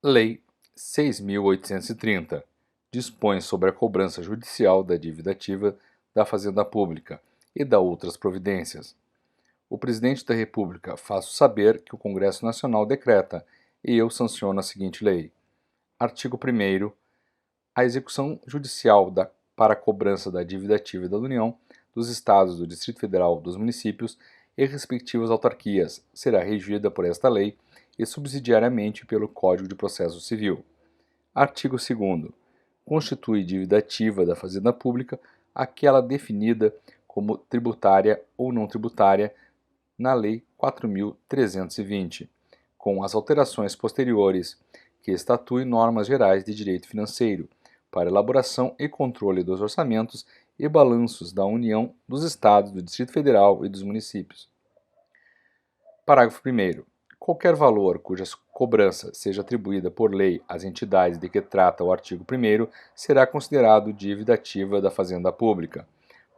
Lei 6.830 dispõe sobre a cobrança judicial da dívida ativa da Fazenda Pública e da outras providências. O Presidente da República faço saber que o Congresso Nacional decreta e eu sanciono a seguinte lei. Artigo 1º. A execução judicial para a cobrança da dívida ativa da União, dos Estados, do Distrito Federal, dos municípios e respectivas autarquias será regida por esta lei e subsidiariamente pelo Código de Processo Civil. Artigo 2º. Constitui dívida ativa da Fazenda Pública aquela definida como tributária ou não tributária na Lei 4.320, com as alterações posteriores, que estatui normas gerais de direito financeiro para elaboração e controle dos orçamentos e balanços da União, dos Estados, do Distrito Federal e dos municípios. Parágrafo 1º. Qualquer valor cuja cobrança seja atribuída por lei às entidades de que trata o artigo 1º será considerado dívida ativa da Fazenda Pública.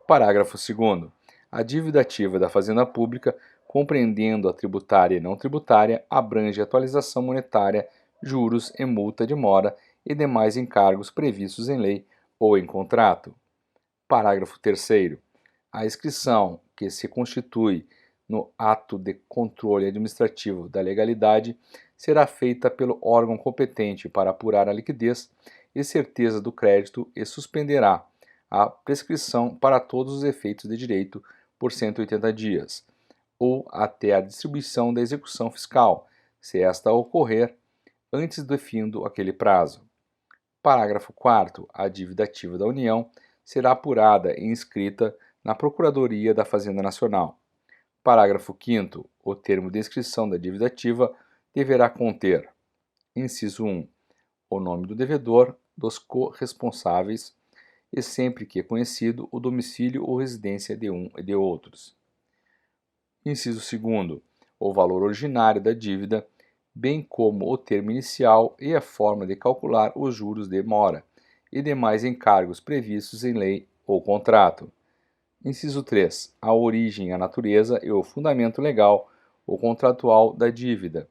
Parágrafo 2º. A dívida ativa da Fazenda Pública, compreendendo a tributária e não tributária, abrange atualização monetária, juros e multa de mora e demais encargos previstos em lei ou em contrato. Parágrafo 3º. A inscrição que se constitui no ato de controle administrativo da legalidade será feita pelo órgão competente para apurar a liquidez e certeza do crédito e suspenderá a prescrição para todos os efeitos de direito por 180 dias, ou até a distribuição da execução fiscal, se esta ocorrer antes do fim daquele prazo. Parágrafo 4º. A dívida ativa da União será apurada e inscrita na Procuradoria da Fazenda Nacional. Parágrafo 5º. O termo de inscrição da dívida ativa deverá conter: inciso 1. O nome do devedor, dos corresponsáveis e, sempre que é conhecido, o domicílio ou residência de um e de outros. Inciso 2º. O valor originário da dívida, bem como o termo inicial e a forma de calcular os juros de mora e demais encargos previstos em lei ou contrato. Inciso 3. A origem, a natureza e o fundamento legal ou contratual da dívida.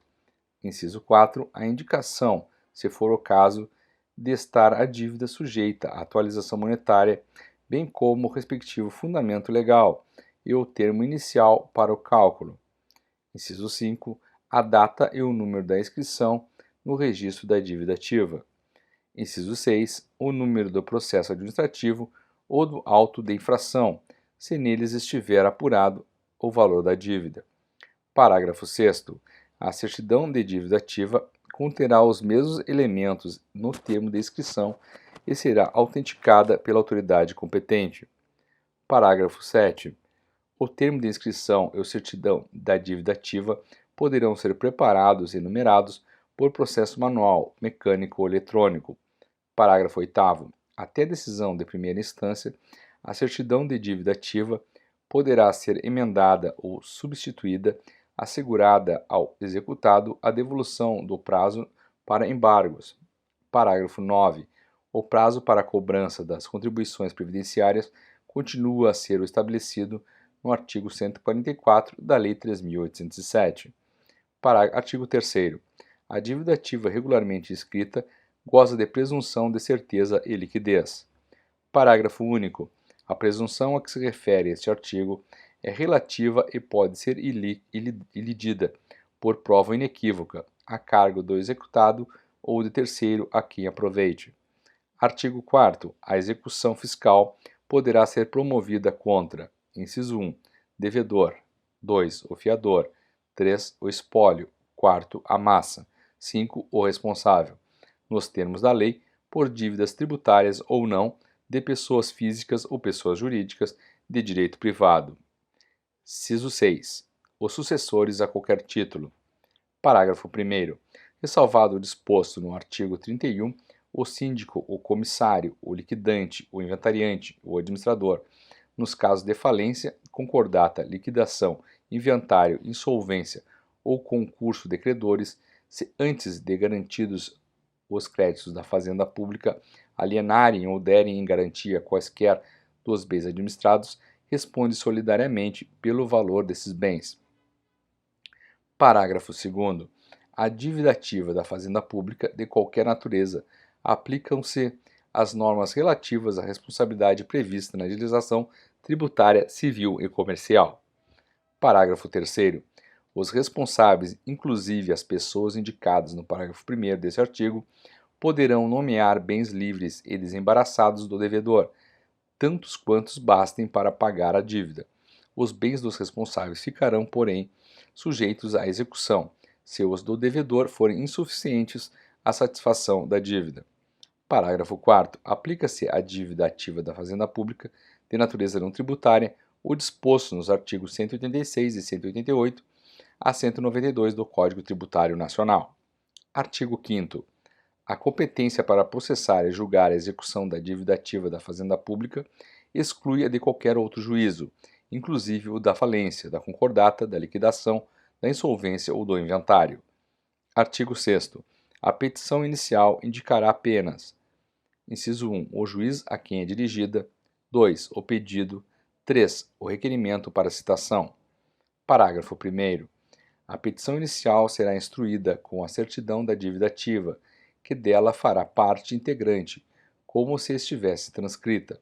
Inciso 4. A indicação, se for o caso, de estar a dívida sujeita à atualização monetária, bem como o respectivo fundamento legal e o termo inicial para o cálculo. Inciso 5. A data e o número da inscrição no registro da dívida ativa. Inciso 6. O número do processo administrativo ou do auto de infração, se neles estiver apurado o valor da dívida. Parágrafo 6º. A certidão de dívida ativa conterá os mesmos elementos no termo de inscrição e será autenticada pela autoridade competente. Parágrafo 7º. O termo de inscrição e a certidão da dívida ativa poderão ser preparados e numerados por processo manual, mecânico ou eletrônico. Parágrafo 8º. Até decisão de primeira instância, a certidão de dívida ativa poderá ser emendada ou substituída, assegurada ao executado a devolução do prazo para embargos. Parágrafo 9. O prazo para a cobrança das contribuições previdenciárias continua a ser o estabelecido no artigo 144 da Lei 3.807. Artigo 3º. A dívida ativa regularmente inscrita goza de presunção de certeza e liquidez. Parágrafo único. A presunção a que se refere este artigo é relativa e pode ser ilidida por prova inequívoca, a cargo do executado ou de terceiro a quem aproveite. Artigo 4º. A execução fiscal poderá ser promovida contra: inciso 1. Devedor. 2. O fiador. 3. O espólio. 4. A massa. 5. O responsável, nos termos da lei, por dívidas tributárias ou não, de pessoas físicas ou pessoas jurídicas de direito privado. Inciso 6. Os sucessores a qualquer título. Parágrafo 1º. Ressalvado o disposto no artigo 31, o síndico, o comissário, o liquidante, o inventariante, o administrador, nos casos de falência, concordata, liquidação, inventário, insolvência ou concurso de credores, se antes de garantidos os créditos da Fazenda Pública alienarem ou derem em garantia quaisquer dos bens administrados, responde solidariamente pelo valor desses bens. Parágrafo 2º. à dívida ativa da fazenda pública de qualquer natureza, aplicam-se as normas relativas à responsabilidade prevista na legislação tributária civil e comercial. Parágrafo 3º. Os responsáveis, inclusive as pessoas indicadas no parágrafo 1º deste artigo, poderão nomear bens livres e desembaraçados do devedor, tantos quantos bastem para pagar a dívida. Os bens dos responsáveis ficarão, porém, sujeitos à execução, se os do devedor forem insuficientes à satisfação da dívida. Parágrafo 4º. Aplica-se à dívida ativa da fazenda pública de natureza não tributária o disposto nos artigos 186 e 188 a 192 do Código Tributário Nacional. Artigo 5º. A competência para processar e julgar a execução da dívida ativa da fazenda pública exclui a de qualquer outro juízo, inclusive o da falência, da concordata, da liquidação, da insolvência ou do inventário. Artigo 6º. A petição inicial indicará apenas: inciso 1, o juiz a quem é dirigida; 2, o pedido; 3, o requerimento para citação. Parágrafo 1º. A petição inicial será instruída com a certidão da dívida ativa, que dela fará parte integrante, como se estivesse transcrita.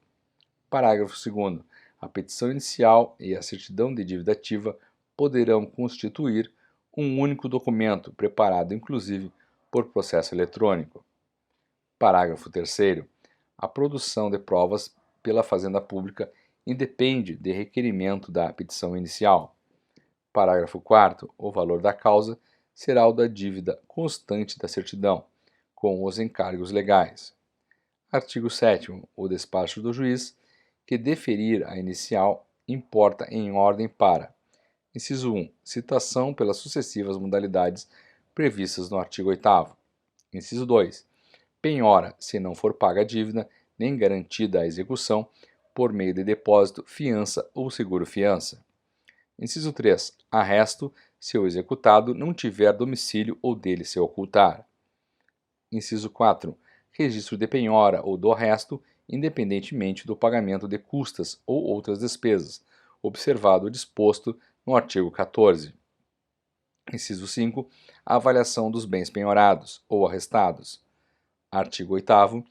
Parágrafo 2º. A petição inicial e a certidão de dívida ativa poderão constituir um único documento, preparado inclusive por processo eletrônico. Parágrafo 3º. A produção de provas pela fazenda pública independe de requerimento da petição inicial. Parágrafo 4º. O valor da causa será o da dívida constante da certidão, com os encargos legais. Artigo 7º. O despacho do juiz que deferir a inicial importa em ordem para: inciso 1, citação pelas sucessivas modalidades previstas no artigo 8º. Inciso 2, penhora, se não for paga a dívida, nem garantida a execução, por meio de depósito, fiança ou seguro-fiança. Inciso 3, arresto, se o executado não tiver domicílio ou dele se ocultar. Inciso 4, registro de penhora ou do arresto, independentemente do pagamento de custas ou outras despesas, observado o disposto no artigo 14. Inciso 5, a avaliação dos bens penhorados ou arrestados. Artigo 8º.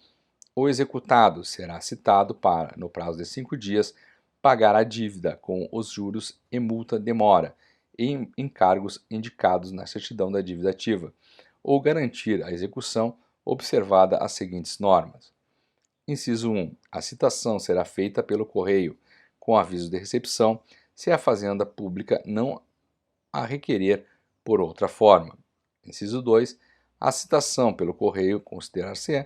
O executado será citado para, no prazo de 5 dias, pagar a dívida com os juros e multa de mora e encargos indicados na certidão da dívida ativa, ou garantir a execução observada as seguintes normas. Inciso 1. A citação será feita pelo correio, com aviso de recepção, se a fazenda pública não a requerer por outra forma. Inciso 2. A citação pelo correio considerar-se-á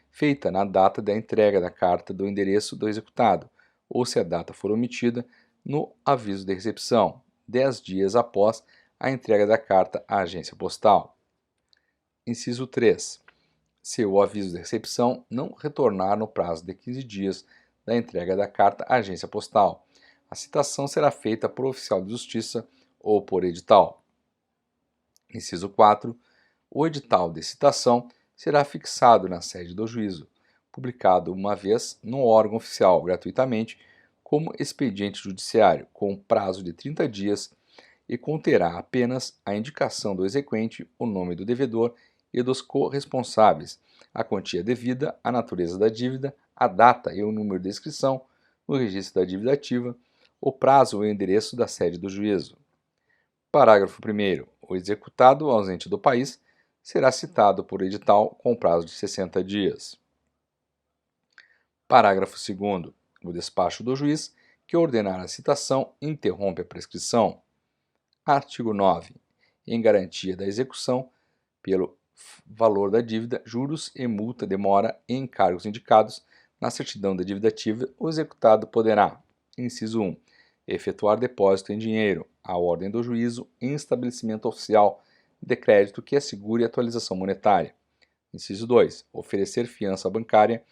feita na data da entrega da carta do endereço do executado, ou se a data for omitida, no aviso de recepção, 10 dias após a entrega da carta à agência postal. Inciso 3. Se o aviso de recepção não retornar no prazo de 15 dias da entrega da carta à agência postal, a citação será feita por oficial de justiça ou por edital. Inciso 4. O edital de citação será fixado na sede do juízo, publicado uma vez no órgão oficial gratuitamente como expediente judiciário, com prazo de 30 dias e conterá apenas a indicação do exequente, o nome do devedor e dos corresponsáveis, a quantia devida, a natureza da dívida, a data e o número de inscrição no registro da dívida ativa, o prazo e o endereço da sede do juízo. Parágrafo 1º. O executado ausente do país será citado por edital com prazo de 60 dias. Parágrafo 2º. O despacho do juiz que ordenar a citação interrompe a prescrição. Artigo 9. Em garantia da execução, pelo valor da dívida, juros e multa de mora e encargos indicados na certidão da dívida ativa, o executado poderá: inciso 1. Efetuar depósito em dinheiro, à ordem do juízo, em estabelecimento oficial de crédito que assegure a atualização monetária. Inciso 2. Oferecer fiança bancária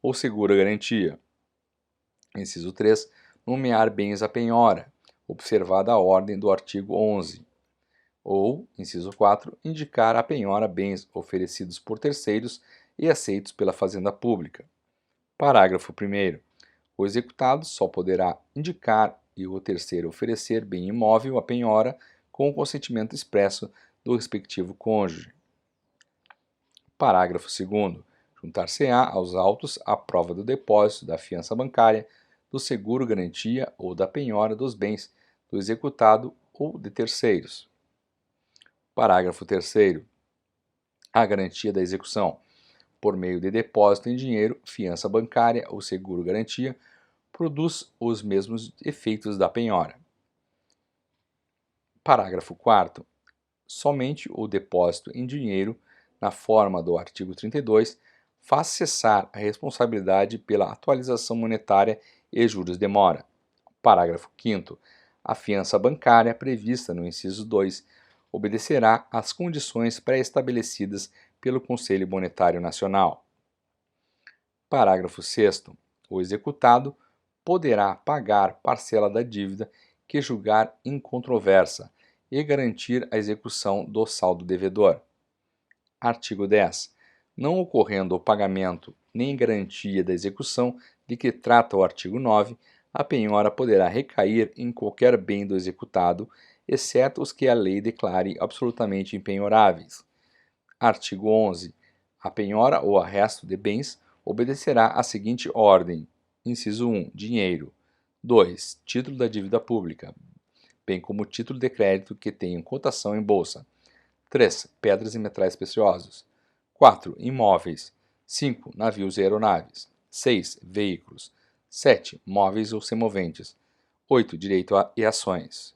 ou segura garantia. Inciso 3. Nomear bens à penhora, observada a ordem do artigo 11. Ou, inciso 4, indicar à penhora bens oferecidos por terceiros e aceitos pela fazenda pública. Parágrafo 1º. O executado só poderá indicar e o terceiro oferecer bem imóvel à penhora com o consentimento expresso do respectivo cônjuge. Parágrafo 2º. Juntar-se-á aos autos a prova do depósito, da fiança bancária, do seguro-garantia ou da penhora dos bens do executado ou de terceiros. Parágrafo 3º. A garantia da execução, por meio de depósito em dinheiro, fiança bancária ou seguro-garantia, produz os mesmos efeitos da penhora. Parágrafo 4º. Somente o depósito em dinheiro, na forma do artigo 32, faz cessar a responsabilidade pela atualização monetária e juros de mora. Parágrafo 5º. A fiança bancária prevista no inciso 2 obedecerá às condições pré-estabelecidas pelo Conselho Monetário Nacional. Parágrafo 6º. O executado poderá pagar parcela da dívida que julgar incontroversa e garantir a execução do saldo devedor. Artigo 10. Não ocorrendo o pagamento nem garantia da execução de que trata o artigo 9, a penhora poderá recair em qualquer bem do executado, exceto os que a lei declare absolutamente impenhoráveis. Artigo 11. A penhora ou arresto de bens obedecerá à seguinte ordem: inciso 1. Dinheiro. 2. Título da dívida pública, bem como título de crédito que tenha cotação em bolsa. 3. Pedras e metais preciosos. 4. Imóveis. 5. Navios e aeronaves. 6. Veículos. 7. Móveis ou semoventes. 8. Direito e ações.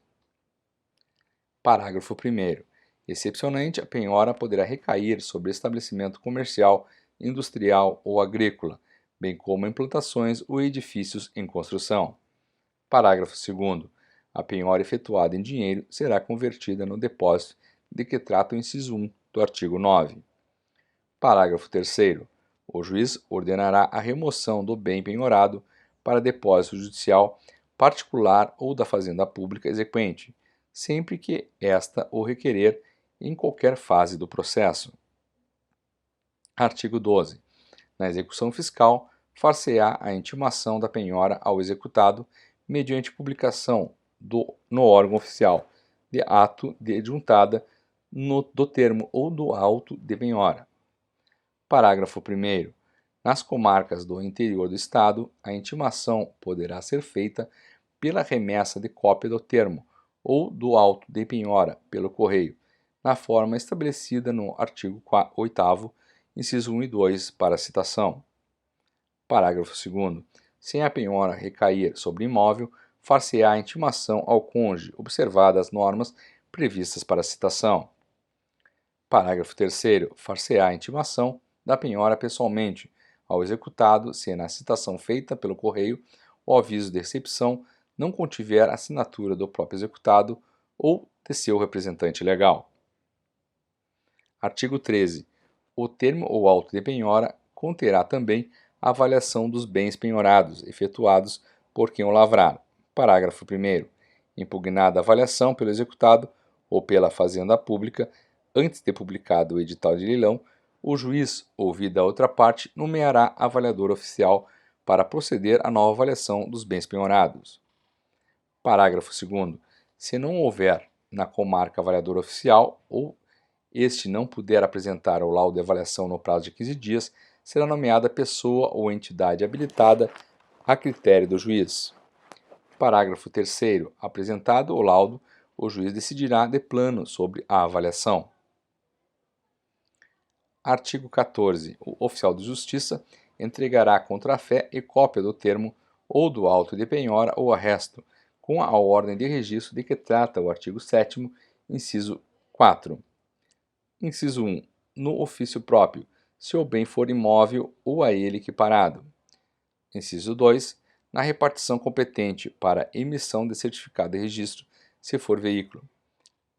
Parágrafo 1º. Excepcionalmente, a penhora poderá recair sobre estabelecimento comercial, industrial ou agrícola, bem como em plantações ou edifícios em construção. Parágrafo 2º. A penhora efetuada em dinheiro será convertida no depósito de que trata o inciso 1 do artigo 9. Parágrafo 3º. O juiz ordenará a remoção do bem penhorado para depósito judicial, particular ou da fazenda pública exequente, sempre que esta o requerer em qualquer fase do processo. Artigo 12. Na execução fiscal, far-se-á a intimação da penhora ao executado mediante publicação no órgão oficial de ato de juntada do termo ou do auto de penhora. Parágrafo 1º. Nas comarcas do interior do Estado, a intimação poderá ser feita pela remessa de cópia do termo ou do auto de penhora pelo correio, na forma estabelecida no artigo 8º, inciso 1 e 2, para citação. Parágrafo 2º. Sem a penhora recair sobre imóvel, far-se-á a intimação ao cônjuge, observadas as normas previstas para a citação. Parágrafo 3º. Far-se-á a intimação da penhora pessoalmente ao executado, se na citação feita pelo correio o aviso de recepção não contiver assinatura do próprio executado ou de seu representante legal. Artigo 13. O termo ou auto de penhora conterá também a avaliação dos bens penhorados, efetuados por quem o lavrar. Parágrafo 1º. Impugnada a avaliação pelo executado ou pela fazenda pública, antes de publicado o edital de leilão, o juiz, ouvida a outra parte, nomeará avaliador oficial para proceder à nova avaliação dos bens penhorados. Parágrafo 2º. Se não houver na comarca avaliador oficial ou este não puder apresentar o laudo de avaliação no prazo de 15 dias, será nomeada pessoa ou entidade habilitada a critério do juiz. Parágrafo 3º. Apresentado o laudo, o juiz decidirá de plano sobre a avaliação. Artigo 14. O oficial de justiça entregará contra-fé e cópia do termo ou do auto de penhora ou arresto, com a ordem de registro de que trata o artigo 7º, inciso 4. Inciso 1. No ofício próprio, se o bem for imóvel ou a ele equiparado. Inciso 2. Na repartição competente para emissão de certificado de registro, se for veículo.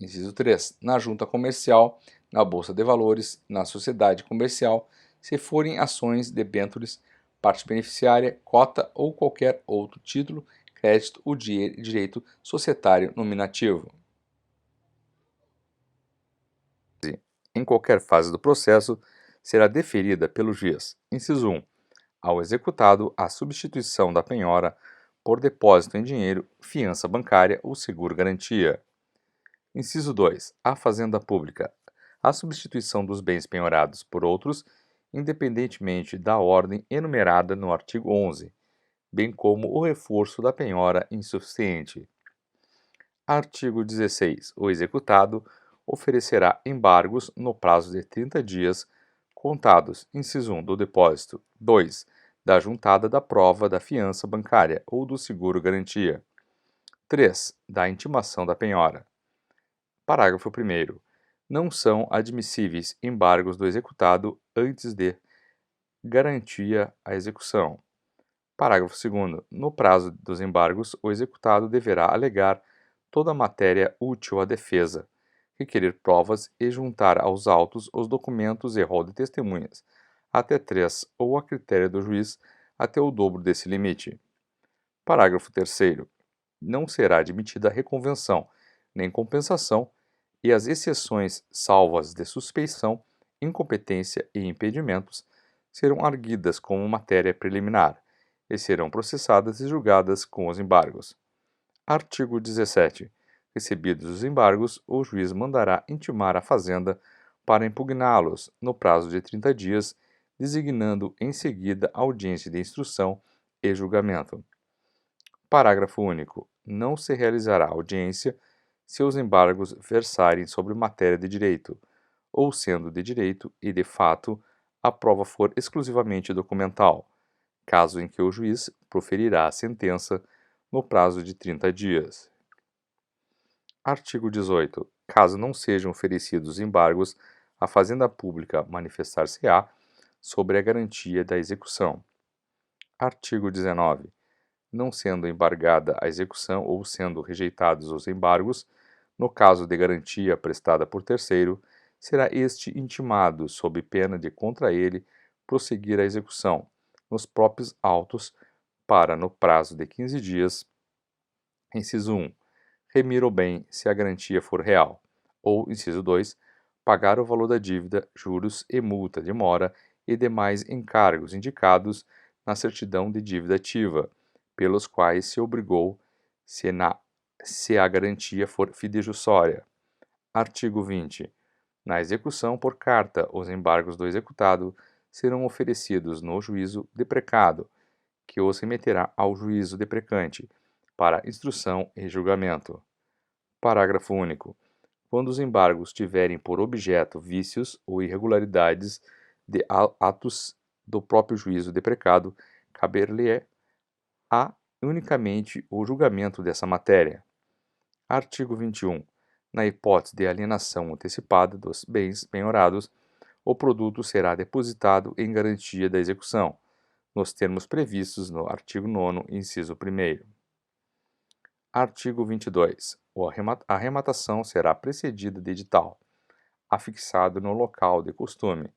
Inciso 3. Na junta comercial, na bolsa de valores, na sociedade comercial, se forem ações, debêntures, parte beneficiária, cota ou qualquer outro título, crédito ou direito societário nominativo. Em qualquer fase do processo, será deferida pelo juiz. Inciso 1. Ao executado a substituição da penhora por depósito em dinheiro, fiança bancária ou seguro-garantia. Inciso 2. A fazenda pública. A substituição dos bens penhorados por outros, independentemente da ordem enumerada no artigo 11, bem como o reforço da penhora insuficiente. Artigo 16. O executado oferecerá embargos no prazo de 30 dias, contados, inciso 1, do depósito, 2, da juntada da prova da fiança bancária ou do seguro-garantia, 3, da intimação da penhora. Parágrafo 1º. Não são admissíveis embargos do executado antes de garantia à execução. Parágrafo 2º. No prazo dos embargos, o executado deverá alegar toda a matéria útil à defesa, requerer provas e juntar aos autos os documentos e rol de testemunhas, até 3 ou a critério do juiz até o dobro desse limite. Parágrafo 3º. Não será admitida reconvenção, nem compensação, e as exceções salvas de suspeição, incompetência e impedimentos serão arguidas como matéria preliminar e serão processadas e julgadas com os embargos. Artigo 17. Recebidos os embargos, o juiz mandará intimar a Fazenda para impugná-los no prazo de 30 dias, designando em seguida audiência de instrução e julgamento. Parágrafo único. Não se realizará audiência se os embargos versarem sobre matéria de direito, ou sendo de direito e de fato, a prova for exclusivamente documental, caso em que o juiz proferirá a sentença no prazo de 30 dias. Artigo 18. Caso não sejam oferecidos embargos, a Fazenda Pública manifestar-se-á sobre a garantia da execução. Artigo 19. Não sendo embargada a execução ou sendo rejeitados os embargos, no caso de garantia prestada por terceiro, será este intimado, sob pena de contra ele prosseguir a execução, nos próprios autos, para, no prazo de 15 dias, inciso 1, remir o bem se a garantia for real, ou, inciso 2, pagar o valor da dívida, juros e multa de mora e demais encargos indicados na certidão de dívida ativa, pelos quais se obrigou, se a garantia for fidejussória. Artigo 20. Na execução por carta, os embargos do executado serão oferecidos no juízo deprecado, que os remeterá ao juízo deprecante, para instrução e julgamento. Parágrafo único. Quando os embargos tiverem por objeto vícios ou irregularidades de atos do próprio juízo deprecado, caber-lhe-á unicamente o julgamento dessa matéria. Artigo 21. Na hipótese de alienação antecipada dos bens penhorados, o produto será depositado em garantia da execução, nos termos previstos no artigo 9º, inciso 1º. Artigo 22. A arrematação será precedida de edital, afixado no local de costume,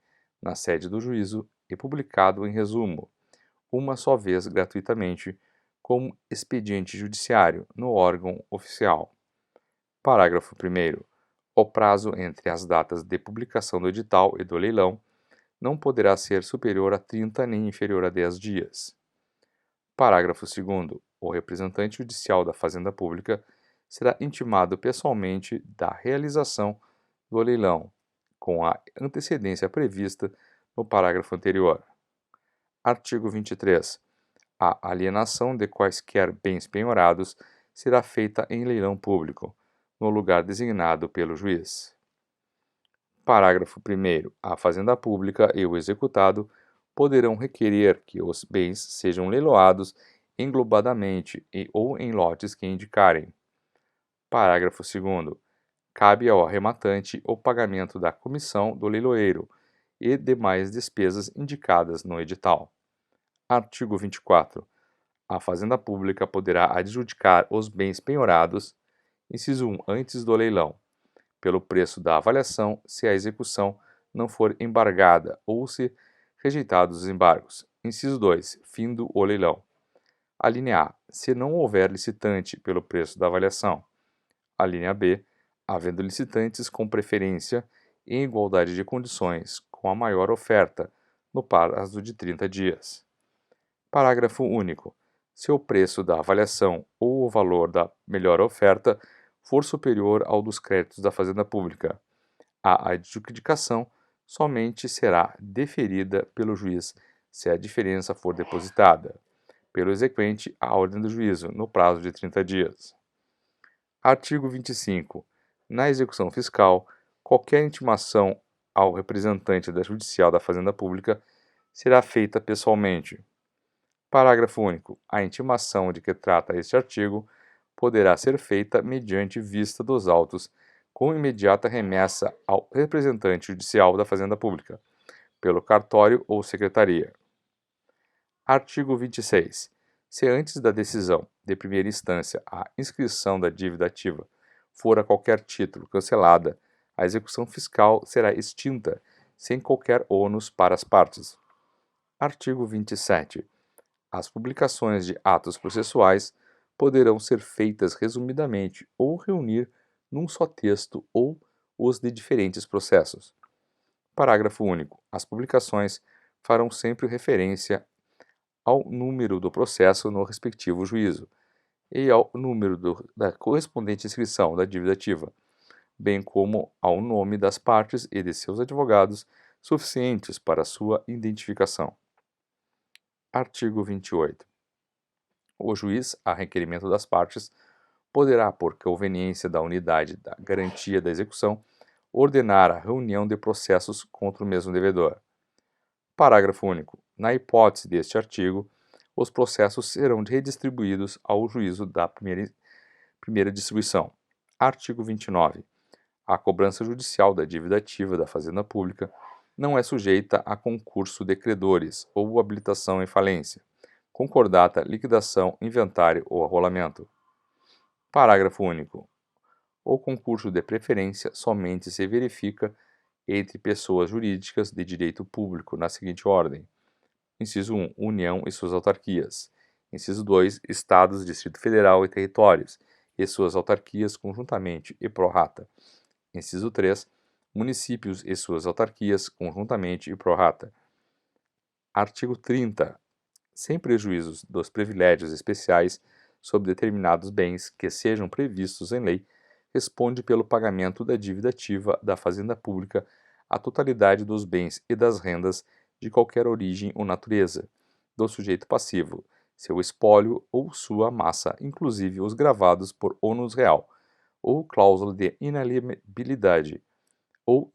na sede do juízo e publicado em resumo, uma só vez gratuitamente, como expediente judiciário no órgão oficial. Parágrafo 1º. O prazo entre as datas de publicação do edital e do leilão não poderá ser superior a 30 nem inferior a 10 dias. Parágrafo 2º. O representante judicial da Fazenda Pública será intimado pessoalmente da realização do leilão, com a antecedência prevista no parágrafo anterior. Artigo 23. A alienação de quaisquer bens penhorados será feita em leilão público, no lugar designado pelo juiz. Parágrafo 1º. A Fazenda Pública e o executado poderão requerer que os bens sejam leiloados englobadamente ou em lotes que indicarem. Parágrafo 2º. Cabe ao arrematante o pagamento da comissão do leiloeiro e demais despesas indicadas no edital. Artigo 24. A Fazenda Pública poderá adjudicar os bens penhorados, inciso 1, antes do leilão, pelo preço da avaliação, se a execução não for embargada ou se rejeitados os embargos. Inciso 2, findo o leilão. A linha A, se não houver licitante pelo preço da avaliação. A linha B, havendo licitantes com preferência em igualdade de condições com a maior oferta, no prazo de 30 dias. Parágrafo único. Se o preço da avaliação ou o valor da melhor oferta for superior ao dos créditos da Fazenda Pública. A adjudicação somente será deferida pelo juiz se a diferença for depositada pelo exequente à ordem do juízo, no prazo de 30 dias. Artigo 25. Na execução fiscal, qualquer intimação ao representante da Judicial da Fazenda Pública será feita pessoalmente. Parágrafo único. A intimação de que trata este artigo poderá ser feita mediante vista dos autos, com imediata remessa ao representante judicial da Fazenda Pública, pelo cartório ou secretaria. Artigo 26. Se antes da decisão de primeira instância a inscrição da dívida ativa for a qualquer título cancelada, a execução fiscal será extinta, sem qualquer ônus para as partes. Artigo 27. As publicações de atos processuais poderão ser feitas resumidamente ou reunir num só texto ou os de diferentes processos. Parágrafo único. As publicações farão sempre referência ao número do processo no respectivo juízo e ao número da correspondente inscrição da dívida ativa, bem como ao nome das partes e de seus advogados suficientes para sua identificação. Artigo 28. O juiz, a requerimento das partes, poderá, por conveniência da unidade da garantia da execução, ordenar a reunião de processos contra o mesmo devedor. Parágrafo único. Na hipótese deste artigo, os processos serão redistribuídos ao juízo da primeira distribuição. Artigo 29. A cobrança judicial da dívida ativa da Fazenda Pública não é sujeita a concurso de credores ou habilitação em falência, concordata, liquidação, inventário ou arrolamento. Parágrafo único. O concurso de preferência somente se verifica entre pessoas jurídicas de direito público na seguinte ordem: Inciso 1. União e suas autarquias. Inciso 2. Estados, Distrito Federal e territórios, e suas autarquias conjuntamente e pro rata. Inciso 3. Municípios e suas autarquias conjuntamente e pro rata. Artigo 30. Sem prejuízo dos privilégios especiais sobre determinados bens que sejam previstos em lei, responde pelo pagamento da dívida ativa da Fazenda Pública a totalidade dos bens e das rendas de qualquer origem ou natureza, do sujeito passivo, seu espólio ou sua massa, inclusive os gravados por ônus real, ou cláusula de inalienabilidade ou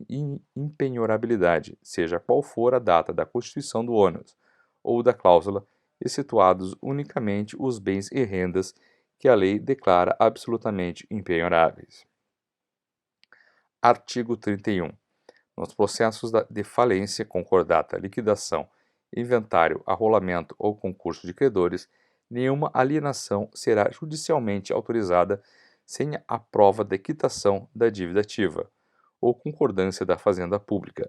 impenhorabilidade, seja qual for a data da constituição do ônus, ou da cláusula, excetuados unicamente os bens e rendas que a lei declara absolutamente impenhoráveis. Artigo 31. Nos processos de falência, concordata, liquidação, inventário, arrolamento ou concurso de credores, nenhuma alienação será judicialmente autorizada sem a prova da quitação da dívida ativa ou concordância da Fazenda Pública.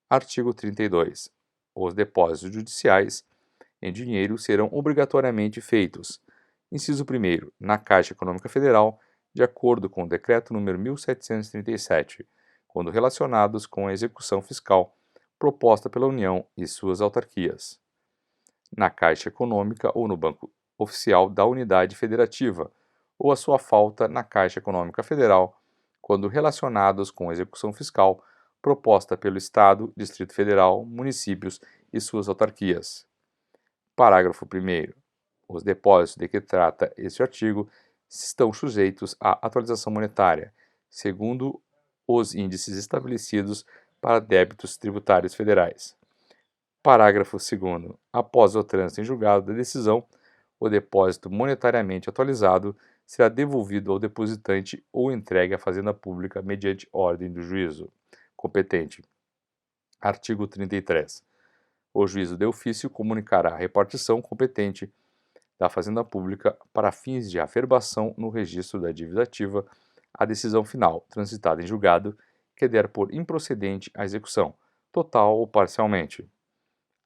Artigo 32. Os depósitos judiciais em dinheiro serão obrigatoriamente feitos. Inciso 1º, na Caixa Econômica Federal, de acordo com o Decreto nº 1737, quando relacionados com a execução fiscal proposta pela União e suas autarquias. Na Caixa Econômica ou no Banco Oficial da Unidade Federativa, ou a sua falta na Caixa Econômica Federal, quando relacionados com a execução fiscal proposta pelo Estado, Distrito Federal, municípios e suas autarquias. Parágrafo 1º. Os depósitos de que trata este artigo estão sujeitos à atualização monetária, segundo os índices estabelecidos para débitos tributários federais. Parágrafo 2º. Após o trânsito em julgado da decisão, o depósito monetariamente atualizado será devolvido ao depositante ou entregue à Fazenda Pública mediante ordem do juízo competente. Artigo 33. O juízo de ofício comunicará a repartição competente da Fazenda Pública para fins de aferbação no registro da dívida ativa a decisão final, transitada em julgado, que der por improcedente a execução, total ou parcialmente.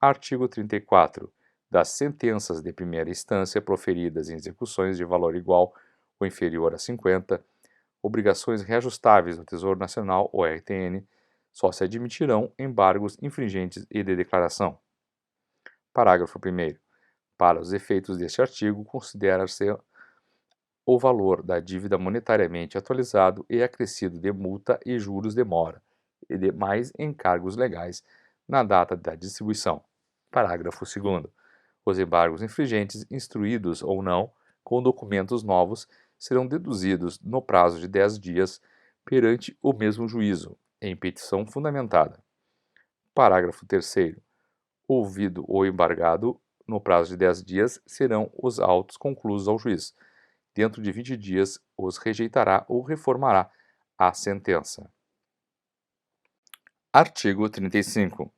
Artigo 34. Das sentenças de primeira instância proferidas em execuções de valor igual ou inferior a 50, obrigações reajustáveis do Tesouro Nacional ou RTN, só se admitirão embargos infringentes e de declaração. Parágrafo 1º. Para os efeitos deste artigo, considera-se o valor da dívida monetariamente atualizado e acrescido de multa e juros de mora e demais encargos legais na data da distribuição. Parágrafo 2º. Os embargos infringentes, instruídos ou não, com documentos novos, serão deduzidos no prazo de 10 dias perante o mesmo juízo, em petição fundamentada. Parágrafo 3º. Ouvido o embargado, no prazo de 10 dias, serão os autos conclusos ao juiz. Dentro de 20 dias, os rejeitará ou reformará a sentença. Artigo 35.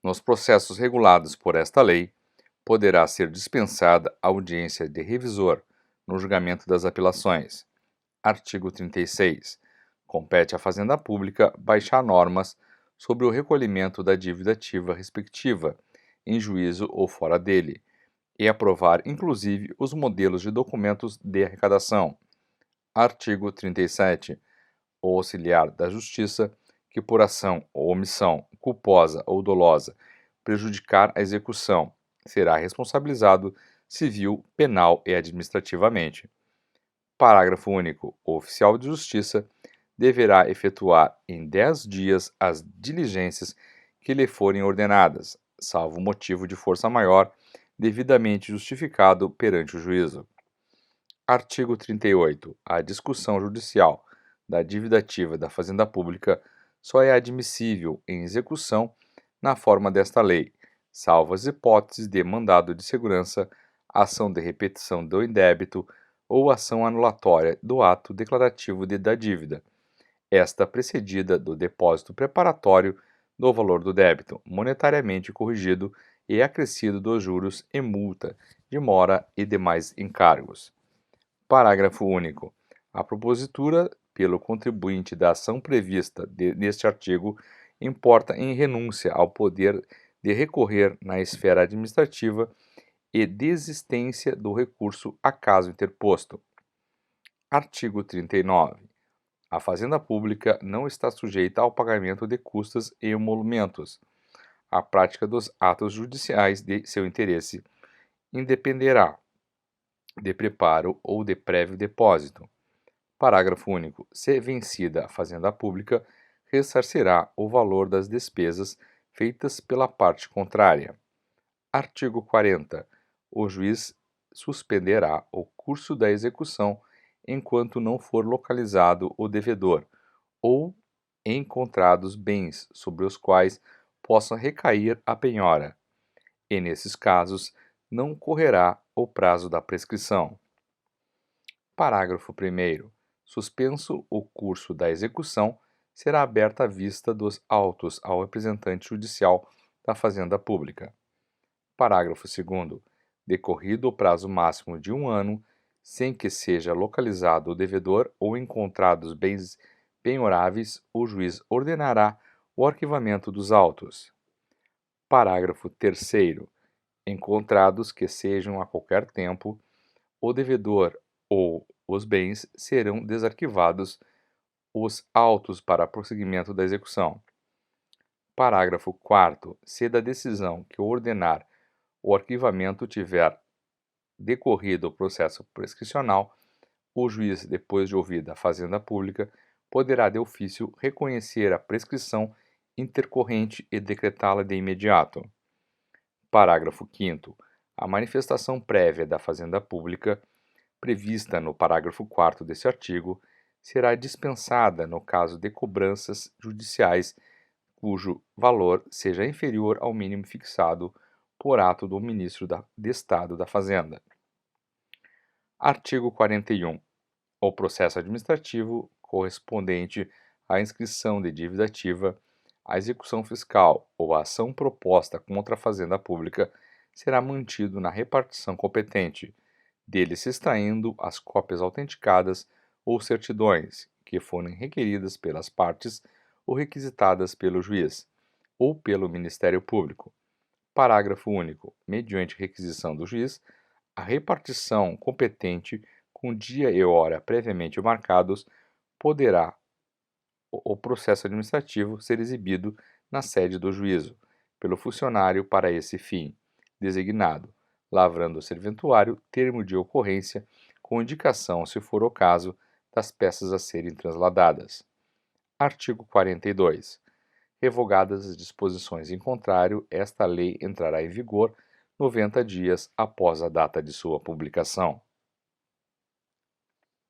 Nos processos regulados por esta lei, poderá ser dispensada a audiência de revisor no julgamento das apelações. Artigo 36. Compete à Fazenda Pública baixar normas sobre o recolhimento da dívida ativa respectiva, em juízo ou fora dele, e aprovar inclusive os modelos de documentos de arrecadação. Artigo 37. O auxiliar da Justiça que por ação ou omissão culposa ou dolosa prejudicar a execução será responsabilizado civil, penal e administrativamente. Parágrafo único. O oficial de justiça deverá efetuar em 10 dias as diligências que lhe forem ordenadas, salvo motivo de força maior devidamente justificado perante o juízo. Artigo 38. A discussão judicial da dívida ativa da Fazenda Pública só é admissível em execução na forma desta lei, salvo as hipóteses de mandado de segurança, ação de repetição do indébito ou ação anulatória do ato declarativo da dívida, esta precedida do depósito preparatório do valor do débito, monetariamente corrigido e acrescido dos juros e multa, de mora e demais encargos. Parágrafo único. A propositura pelo contribuinte da ação prevista neste artigo importa em renúncia ao poder de recorrer na esfera administrativa e desistência do recurso a caso interposto. Artigo 39. A Fazenda Pública não está sujeita ao pagamento de custas e emolumentos. A prática dos atos judiciais de seu interesse independerá de preparo ou de prévio depósito. Parágrafo único. Se vencida a Fazenda Pública, ressarcirá o valor das despesas feitas pela parte contrária. Artigo 40. O juiz suspenderá o curso da execução enquanto não for localizado o devedor ou encontrados bens sobre os quais possa recair a penhora, e nesses casos não correrá o prazo da prescrição. Parágrafo 1º. Suspenso o curso da execução, será aberta a vista dos autos ao representante judicial da Fazenda Pública. Parágrafo 2º. Decorrido o prazo máximo de 1 ano, sem que seja localizado o devedor ou encontrados bens penhoráveis, o juiz ordenará o arquivamento dos autos. Parágrafo 3º. Encontrados que sejam a qualquer tempo, o devedor ou os bens serão desarquivados os autos para prosseguimento da execução. Parágrafo 4º. Se da decisão que ordenar o arquivamento tiver decorrido o processo prescricional, o juiz, depois de ouvida a Fazenda Pública, poderá de ofício reconhecer a prescrição intercorrente e decretá-la de imediato. Parágrafo 5º. A manifestação prévia da Fazenda Pública, prevista no parágrafo 4º deste artigo, será dispensada no caso de cobranças judiciais cujo valor seja inferior ao mínimo fixado por ato do Ministro de Estado da Fazenda. Artigo 41. O processo administrativo correspondente à inscrição de dívida ativa, à execução fiscal ou à ação proposta contra a Fazenda Pública será mantido na repartição competente, dele se extraindo as cópias autenticadas ou certidões que forem requeridas pelas partes ou requisitadas pelo juiz ou pelo Ministério Público. Parágrafo único. Mediante requisição do juiz, a repartição competente, com dia e hora previamente marcados, poderá o processo administrativo ser exibido na sede do juízo, pelo funcionário para esse fim, designado, lavrando o serventuário termo de ocorrência com indicação, se for o caso, das peças a serem transladadas. Artigo 42. Revogadas as disposições em contrário, esta lei entrará em vigor 90 dias após a data de sua publicação.